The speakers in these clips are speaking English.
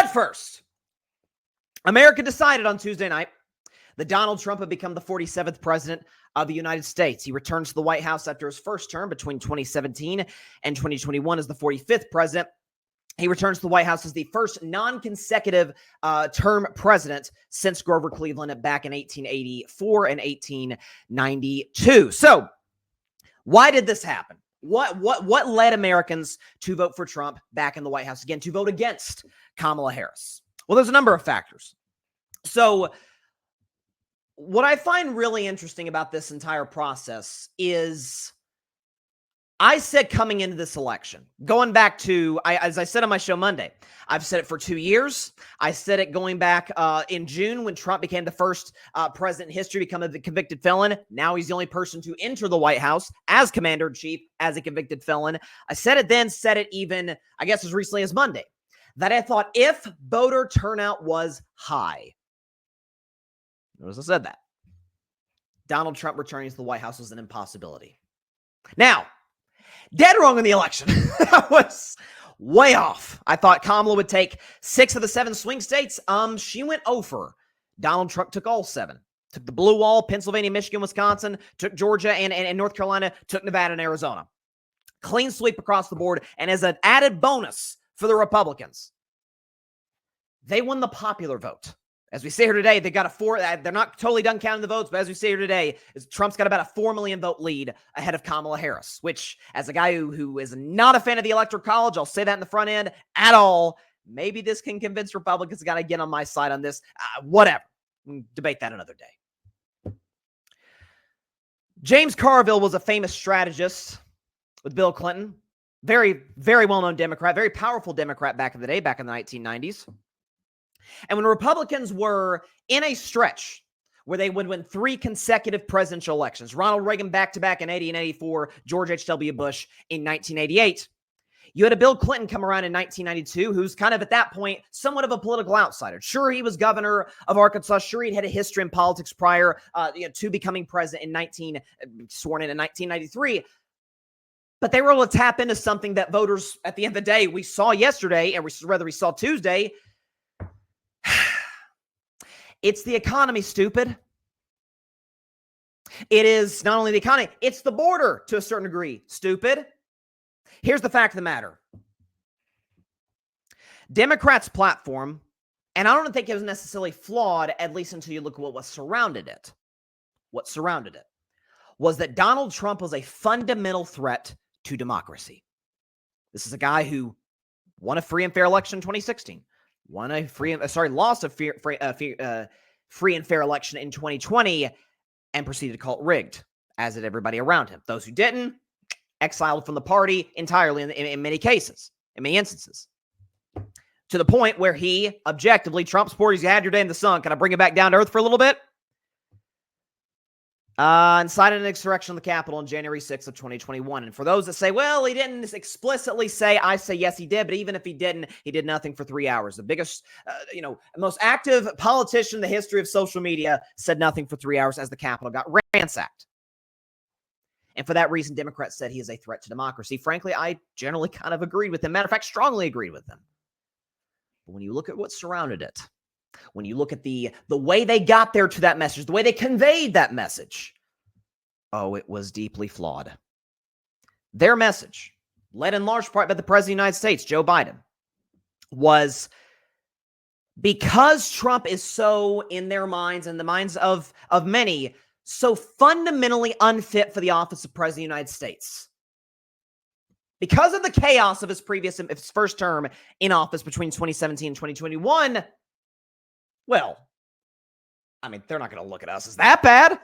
But first, America decided on Tuesday night that Donald Trump had become the 47th president of the United States. He returns to the White House after his first term between 2017 and 2021 as the 45th president. He returns to the White House as the first non-consecutive term president since Grover Cleveland back in 1884 and 1892. So, why did this happen? What led Americans to vote for Trump back in the White House again, to vote against Kamala Harris? Well, there's a number of factors. So, what I find really interesting about this entire process is I said coming into this election, going back to, as I said on my show Monday, I've said it for 2 years. I said it going back in June when Trump became the first president in history to become a convicted felon. Now he's the only person to enter the White House as commander-in-chief as a convicted felon. I said it then, said it even, I guess as recently as Monday, that I thought if voter turnout was high, notice I said that, Donald Trump returning to the White House was an impossibility. Now, dead wrong in the election. I was way off. I thought Kamala would take 6 of the 7 swing states. She went over. Donald Trump took all 7. Took the blue wall, Pennsylvania, Michigan, Wisconsin, took Georgia and North Carolina, took Nevada and Arizona. Clean sweep across the board. And as an added bonus for the Republicans, they won the popular vote. As we say here today, they got a 4. They're not totally done counting the votes, but as we say here today, Trump's got about a 4 million vote lead ahead of Kamala Harris, which, as a guy who is not a fan of the Electoral College, I'll say that in the front end at all. Maybe this can convince Republicans got to get on my side on this. Whatever. We can debate that another day. James Carville was a famous strategist with Bill Clinton. Very, very well-known Democrat, very powerful Democrat back in the day, back in the 1990s. And when Republicans were in a stretch where they would win 3 consecutive presidential elections, Ronald Reagan back-to-back in 80 and 84, George H.W. Bush in 1988, you had a Bill Clinton come around in 1992, who's kind of at that point somewhat of a political outsider. Sure, he was governor of Arkansas. Sure, he'd had a history in politics prior to becoming president sworn in 1993. But they were able to tap into something that voters, at the end of the day, we saw yesterday, and we saw Tuesday. It's the economy, stupid. It is not only the economy, it's the border to a certain degree, stupid. Here's the fact of the matter. Democrats' platform, and I don't think it was necessarily flawed, at least until you look at what surrounded it. What surrounded it was that Donald Trump was a fundamental threat to democracy. This is a guy who won a free and fair election in 2016. Lost a free and fair election in 2020 and proceeded to call it rigged, as did everybody around him. Those who didn't, exiled from the party entirely in many cases, in many instances. To the point where he, objectively, Trump supporters, you had your day in the sun. Can I bring it back down to earth for a little bit? Incited an insurrection on the Capitol on January 6th of 2021. And for those that say, well, he didn't explicitly say, I say, yes, he did. But even if he didn't, he did nothing for 3 hours. The biggest, most active politician in the history of social media said nothing for 3 hours as the Capitol got ransacked. And for that reason, Democrats said he is a threat to democracy. Frankly, I generally kind of agreed with him. Matter of fact, strongly agreed with him. But when you look at what surrounded it, when you look at the way they got there to that message, the way they conveyed that message, it was deeply flawed. Their message, led in large part by the President of the United States, Joe Biden, was because Trump is so, in their minds and the minds of many, so fundamentally unfit for the office of President of the United States. Because of the chaos of his first term in office between 2017 and 2021, well, I mean, they're not going to look at us as that bad.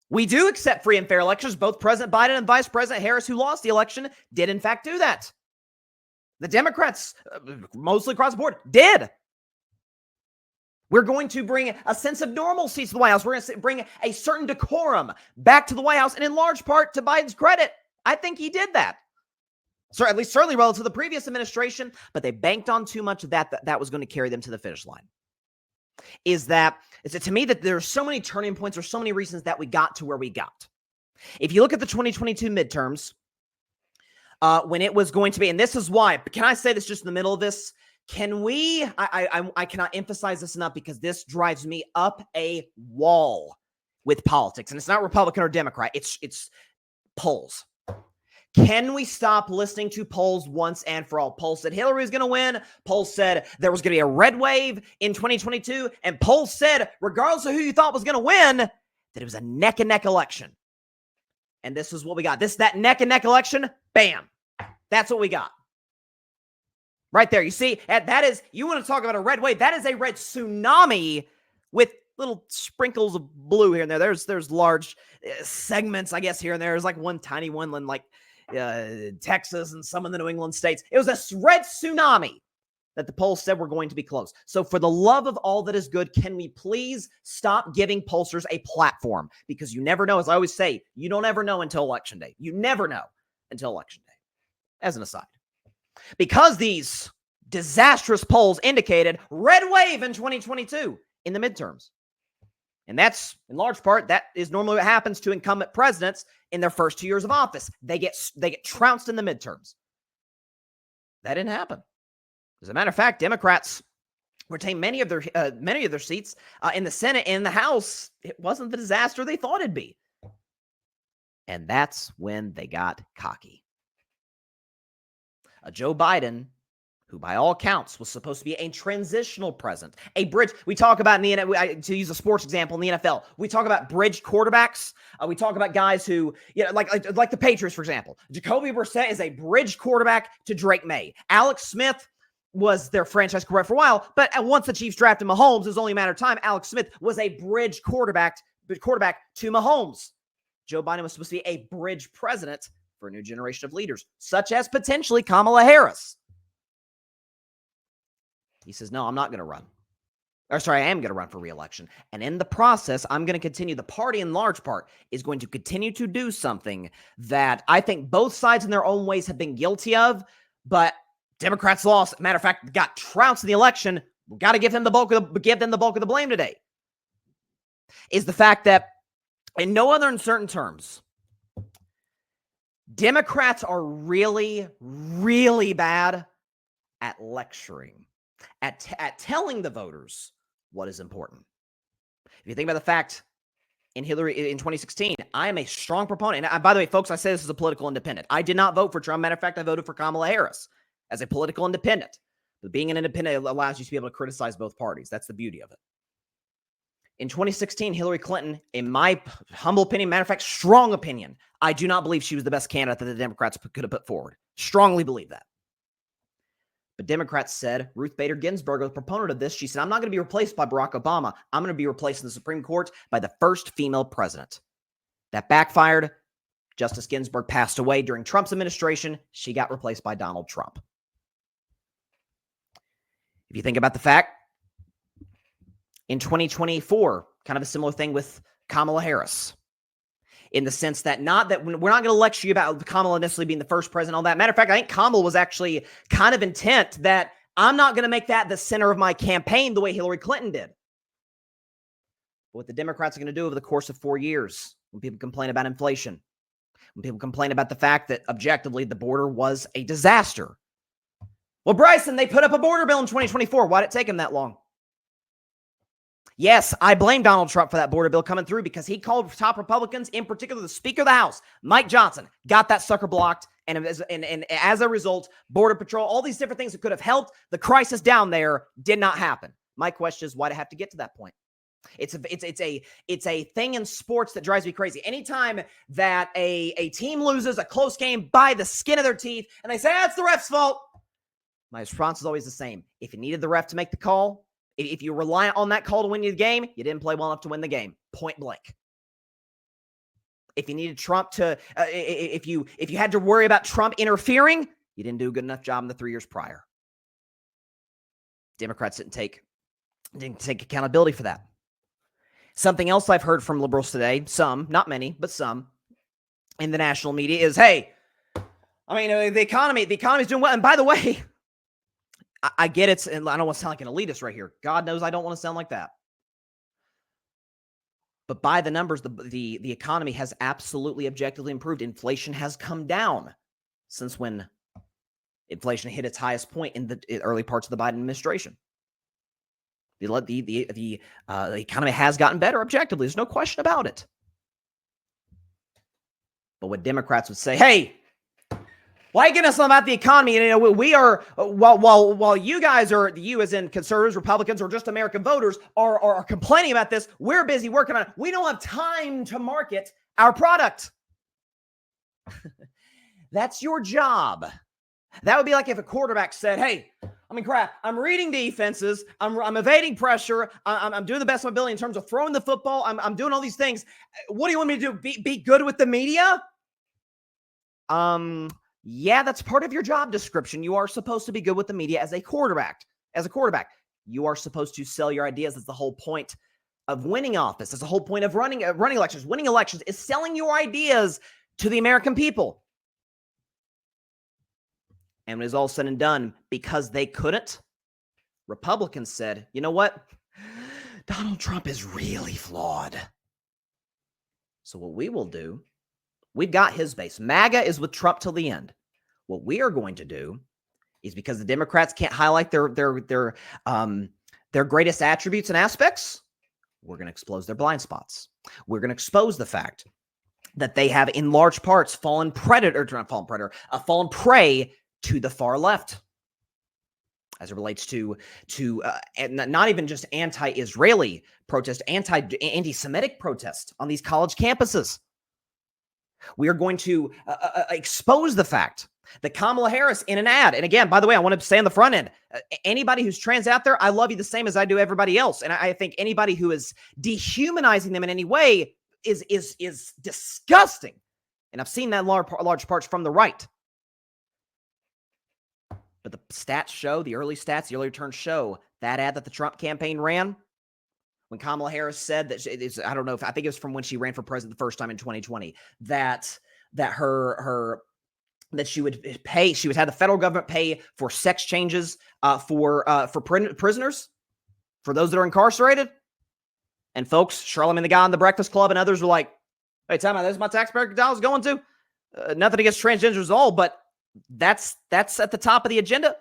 We do accept free and fair elections. Both President Biden and Vice President Harris, who lost the election, did in fact do that. The Democrats, mostly across the board, did. We're going to bring a sense of normalcy to the White House. We're going to bring a certain decorum back to the White House, and in large part to Biden's credit, I think he did that. So at least certainly relative to the previous administration, but they banked on too much of that was going to carry them to the finish line. Is it to me that there are so many turning points or so many reasons that we got to where we got. If you look at the 2022 midterms, when it was going to be, and this is why, can I say this just in the middle of this? Can we, I cannot emphasize this enough because this drives me up a wall with politics. And it's not Republican or Democrat. It's polls. Can we stop listening to polls once and for all? Polls said Hillary was going to win. Polls said there was going to be a red wave in 2022. And polls said, regardless of who you thought was going to win, that it was a neck-and-neck election. And this is what we got. That neck-and-neck election, bam. That's what we got. Right there. You see, that is, you want to talk about a red wave. That is a red tsunami with little sprinkles of blue here and there. There's large segments, I guess, here and there. There's like one tiny one in like Texas and some of the New England states. It was a red tsunami that the polls said were going to be close. So for the love of all that is good, can we please stop giving pollsters a platform? Because you never know. As I always say, you don't ever know until Election Day. You never know until Election Day. As an aside. Because these disastrous polls indicated red wave in 2022 in the midterms. And that's, in large part, that is normally what happens to incumbent presidents in their first 2 years of office. They get trounced in the midterms. That didn't happen. As a matter of fact, Democrats retained many of their seats in the Senate and in the House. It wasn't the disaster they thought it'd be. And that's when they got cocky. Joe Biden, who by all accounts was supposed to be a transitional president, a bridge. We talk about to use a sports example in the NFL, we talk about bridge quarterbacks. We talk about guys who, like the Patriots, for example. Jacoby Brissett is a bridge quarterback to Drake May. Alex Smith was their franchise quarterback for a while, but once the Chiefs drafted Mahomes, it was only a matter of time. Alex Smith was a bridge quarterback to Mahomes. Joe Biden was supposed to be a bridge president for a new generation of leaders, such as potentially Kamala Harris. He says, no, I'm not going to run. I am going to run for re-election. And in the process, I'm going to continue. The party, in large part, is going to continue to do something that I think both sides in their own ways have been guilty of, but Democrats lost. Matter of fact, got trounced in the election. We've got to give them the bulk of the blame today. Is the fact that, in no other uncertain terms, Democrats are really, really bad at lecturing, at telling the voters what is important. If you think about the fact in Hillary in 2016, I am a strong proponent. And by the way, folks, I say this as a political independent. I did not vote for Trump. Matter of fact, I voted for Kamala Harris as a political independent. But being an independent allows you to be able to criticize both parties. That's the beauty of it. In 2016, Hillary Clinton, in my humble opinion, matter of fact, strong opinion, I do not believe she was the best candidate that the Democrats could have put forward. Strongly believe that. But Democrats said, Ruth Bader Ginsburg, a proponent of this, she said, I'm not going to be replaced by Barack Obama. I'm going to be replaced in the Supreme Court by the first female president. That backfired. Justice Ginsburg passed away during Trump's administration. She got replaced by Donald Trump. If you think about the fact, in 2024, kind of a similar thing with Kamala Harris, in the sense that we're not going to lecture you about Kamala necessarily being the first president, all that. Matter of fact, I think Kamala was actually kind of intent that I'm not going to make that the center of my campaign the way Hillary Clinton did. But what the Democrats are going to do over the course of 4 years, when people complain about inflation, when people complain about the fact that objectively the border was a disaster. Well, Bryson, they put up a border bill in 2024. Why did it take them that long? Yes, I blame Donald Trump for that border bill coming through because he called top Republicans, in particular the Speaker of the House, Mike Johnson, got that sucker blocked. And as a result, Border Patrol, all these different things that could have helped the crisis down there did not happen. My question is, why did it have to get to that point? It's a thing in sports that drives me crazy. Anytime that a team loses a close game by the skin of their teeth and they say, that's the ref's fault, my response is always the same. If you needed the ref to make the call, if you rely on that call to win you the game, you didn't play well enough to win the game. Point blank. If you needed Trump to, if you had to worry about Trump interfering, you didn't do a good enough job in the 3 years prior. Democrats didn't take accountability for that. Something else I've heard from liberals today, some, not many, but some, in the national media is, hey, I mean, the economy's doing well. And by the way, I get it, and I don't want to sound like an elitist right here. God knows I don't want to sound like that. But by the numbers, the economy has absolutely objectively improved. Inflation has come down since when Inflation hit its highest point in the early parts of the Biden administration. The economy has gotten better objectively. There's no question about it. But what Democrats would say, hey, why get us about the economy? And, we are, while you guys are, you as in conservatives, Republicans, or just American voters are complaining about this, we're busy working on it. We don't have time to market our product. That's your job. That would be like if a quarterback said, hey, I'm reading defenses. I'm evading pressure. I'm doing the best of my ability in terms of throwing the football. I'm doing all these things. What do you want me to do? Be good with the media? Yeah, that's part of your job description. You are supposed to be good with the media as a quarterback. You are supposed to sell your ideas. That's the whole point of winning office. That's the whole point of running elections. Winning elections is selling your ideas to the American people. And when it's all said and done, because they couldn't, Republicans said, you know what? Donald Trump is really flawed. So what we will do, we've got his base. MAGA is with Trump till the end. What we are going to do is, because the Democrats can't highlight their greatest attributes and aspects, we're going to expose their blind spots. We're going to expose the fact that they have, in large parts, fallen prey to the far left, as it relates to not even just anti-Israeli protest, anti-Semitic protest on these college campuses. We are going to expose the fact that Kamala Harris, in an ad, and again, by the way, I want to say on the front end, anybody who's trans out there, I love you the same as I do everybody else, and I think anybody who is dehumanizing them in any way is disgusting, and I've seen that in large parts from the right. But the stats show, the early returns show that ad that the Trump campaign ran when Kamala Harris said that I think it was from when she ran for president the first time in 2020, that she would have the federal government pay for sex changes for prisoners, for those that are incarcerated. And folks, Charlamagne the guy on the Breakfast Club and others were like, hey, tell me, this is my taxpayer dollars going to? Nothing against transgenders at all, but that's at the top of the agenda.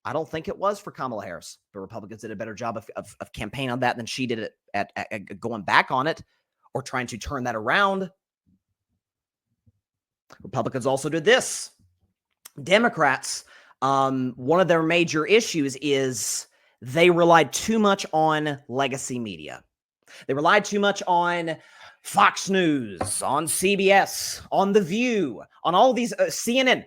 I don't think it was for Kamala Harris. The Republicans did a better job of campaigning on that than she did at going back on it or trying to turn that around. Republicans also did this. Democrats, one of their major issues is they relied too much on legacy media. They relied too much on Fox News, on CBS, on The View, on all these CNN.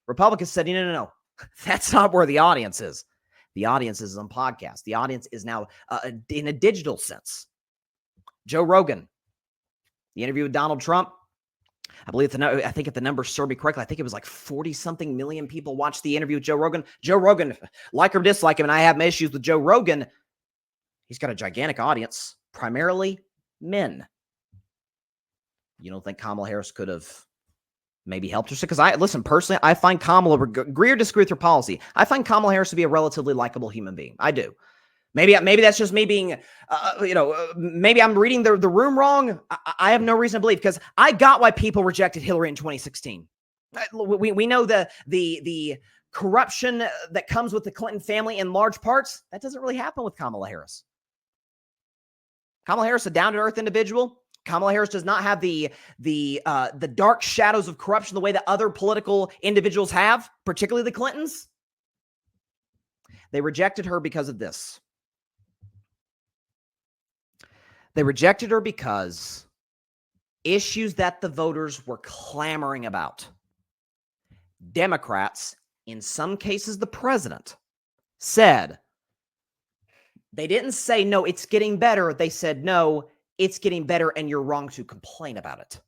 Republicans said, no. That's not where the audience is. The audience is on podcasts. The audience is now in a digital sense. Joe Rogan, the interview with Donald Trump, I think if the numbers serve me correctly, I think it was like 40-something million people watched the interview with Joe Rogan. Joe Rogan, like or dislike him, and I have my issues with Joe Rogan, he's got a gigantic audience, primarily men. You don't think Kamala Harris could have maybe helped her? Because personally, I find Kamala, agree or disagree with her policy, I find Kamala Harris to be a relatively likable human being. I do. Maybe that's just me being, maybe I'm reading the room wrong. I have no reason to believe, because I got why people rejected Hillary in 2016. We know the corruption that comes with the Clinton family in large parts. That doesn't really happen with Kamala Harris. Kamala Harris is a down-to-earth individual. Kamala Harris does not have the dark shadows of corruption the way that other political individuals have, particularly the Clintons. They rejected her because of this. They rejected her because issues that the voters were clamoring about. Democrats, in some cases the president, said, they didn't say, no, it's getting better. They said, no, it's getting better and you're wrong to complain about it.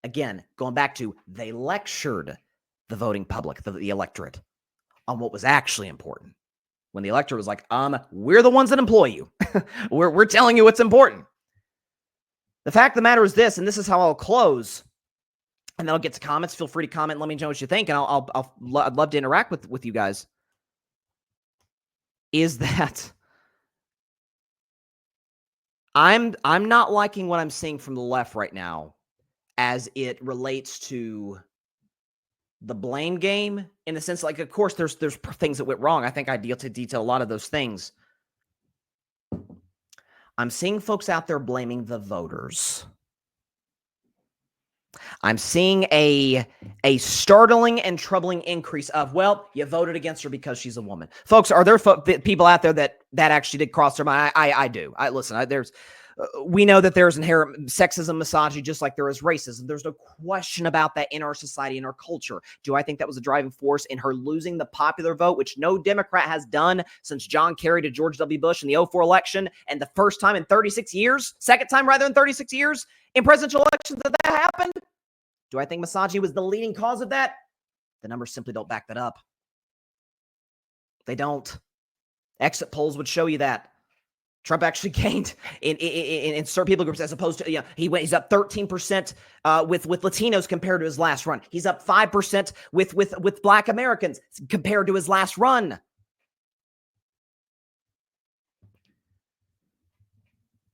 Again, going back to, they lectured the voting public, the electorate, on what was actually important. When the electorate was like, we're the ones that employ you. we're telling you what's important. The fact of the matter is this, and this is how I'll close, and then I'll get to comments. Feel free to comment. Let me know what you think, and I'd love to interact with you guys. Is that I'm not liking what I'm seeing from the left right now as it relates to the blame game in the sense, like, of course, there's things that went wrong. I think I detail a lot of those things. I'm seeing folks out there blaming the voters. I'm seeing a startling and troubling increase of, well, you voted against her because she's a woman. Folks, are there people out there that actually did cross their mind? I do. We know that there's inherent sexism, misogyny, just like there is racism. There's no question about that in our society, in our culture. Do I think that was a driving force in her losing the popular vote, which no Democrat has done since John Kerry to George W. Bush in the 2004 election, and the first time in 36 years, second time rather than 36 years in presidential elections that happened? Do I think misogyny was the leading cause of that? The numbers simply don't back that up. They don't. Exit polls would show you that. Trump actually gained in certain people groups, as opposed to, he's up 13% with Latinos compared to his last run. He's up 5% with Black Americans compared to his last run.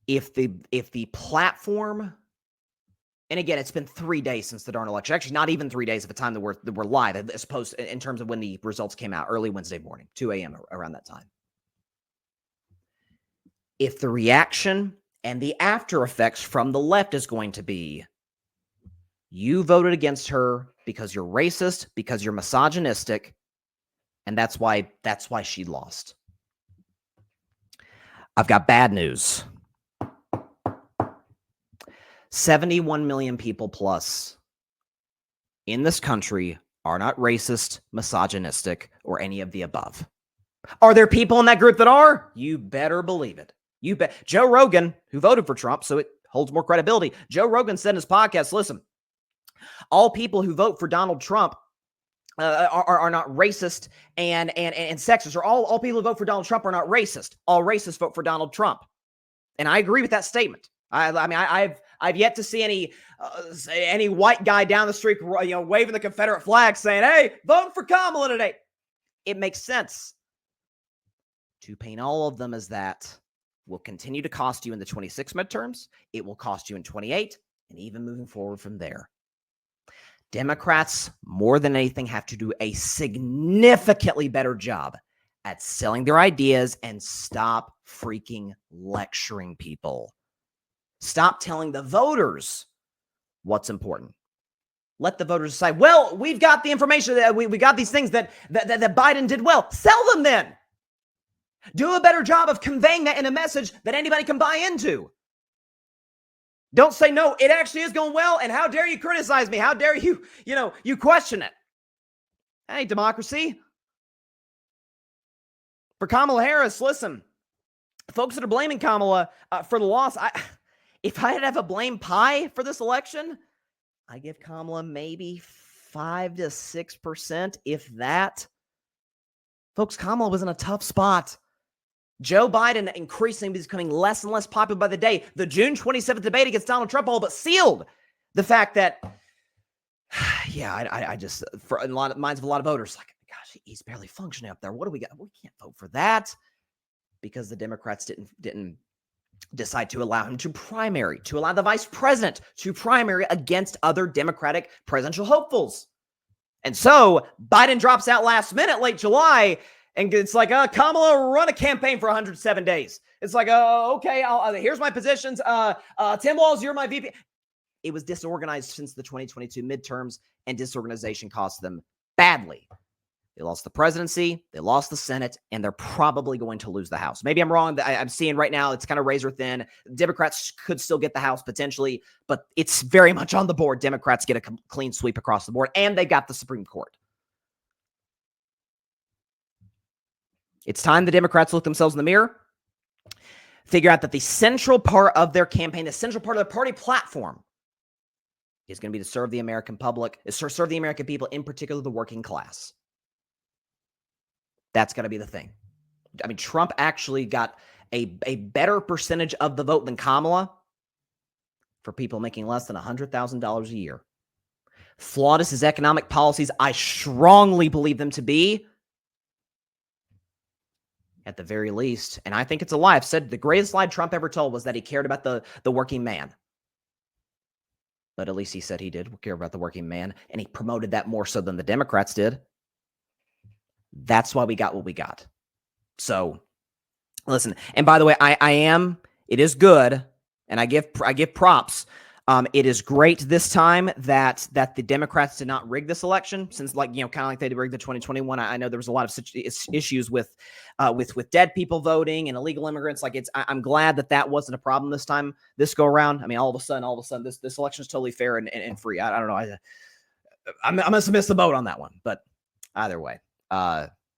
If the platform, and again, it's been 3 days since the darn election. Actually, not even 3 days at the time that we're live, as opposed in terms of when the results came out, early Wednesday morning, 2 a.m. around that time. If the reaction and the after effects from the left is going to be, you voted against her because you're racist, because you're misogynistic, and that's why she lost. I've got bad news. 71 million people plus in this country are not racist, misogynistic, or any of the above. Are there people in that group that are? You better believe it. You bet. Joe Rogan, who voted for Trump, so it holds more credibility. Joe Rogan said in his podcast, listen, all people who vote for Donald Trump are not racist and sexist, or all people who vote for Donald Trump are not racist. All racists vote for Donald Trump. And I agree with that statement. I've yet to see any white guy down the street, waving the Confederate flag saying, hey, vote for Kamala today. It makes sense. To paint all of them as that will continue to cost you in the 26 midterms. It will cost you in 28, and even moving forward from there. Democrats, more than anything, have to do a significantly better job at selling their ideas and stop freaking lecturing people. Stop telling the voters what's important. Let the voters decide, well, we've got the information, that we got these things that Biden did well. Sell them then. Do a better job of conveying that in a message that anybody can buy into. Don't say, no, it actually is going well, and how dare you criticize me? How dare you, you question it? Hey, democracy. For Kamala Harris, listen, folks that are blaming Kamala for the loss, if I had to have a blame pie for this election, I give Kamala maybe 5 to 6%, if that. Folks, Kamala was in a tough spot. Joe Biden increasingly becoming less and less popular by the day. The June 27th debate against Donald Trump all but sealed the fact that, I just, for in a lot of minds of a lot of voters, like, gosh, he's barely functioning up there. What do we got? We can't vote for that, because the Democrats didn't decide to allow him to primary, to allow the vice president to primary against other Democratic presidential hopefuls. And so Biden drops out last minute, late July, and it's like, Kamala, run a campaign for 107 days. It's like, okay, here's my positions. Tim Walz, you're my VP. It was disorganized since the 2022 midterms, and disorganization cost them badly. They lost the presidency, they lost the Senate, and they're probably going to lose the House. Maybe I'm wrong. I'm seeing right now it's kind of razor thin. Democrats could still get the House potentially, but it's very much on the board. Democrats get a clean sweep across the board, and they got the Supreme Court. It's time the Democrats look themselves in the mirror, figure out that the central part of their campaign, the central part of their party platform, is going to be to serve the American public, is to serve the American people, in particular the working class. That's got to be the thing. I mean, Trump actually got a better percentage of the vote than Kamala for people making less than $100,000 a year. Flawed as his economic policies, I strongly believe them to be, at the very least, and I think it's a lie. I've said the greatest lie Trump ever told was that he cared about the working man. but at least he said he did care about the working man, and he promoted that more so than the Democrats did. That's why we got what we got. So, listen, and by the way, it is good, and I give props. It is great this time that the Democrats did not rig this election, since kind of like they did rig the 2021. I know there was a lot of issues with dead people voting and illegal immigrants. I'm glad that wasn't a problem this time, this go around. I mean, all of a sudden, this election is totally fair and free. I don't know. I must have missed the boat on that one, but either way,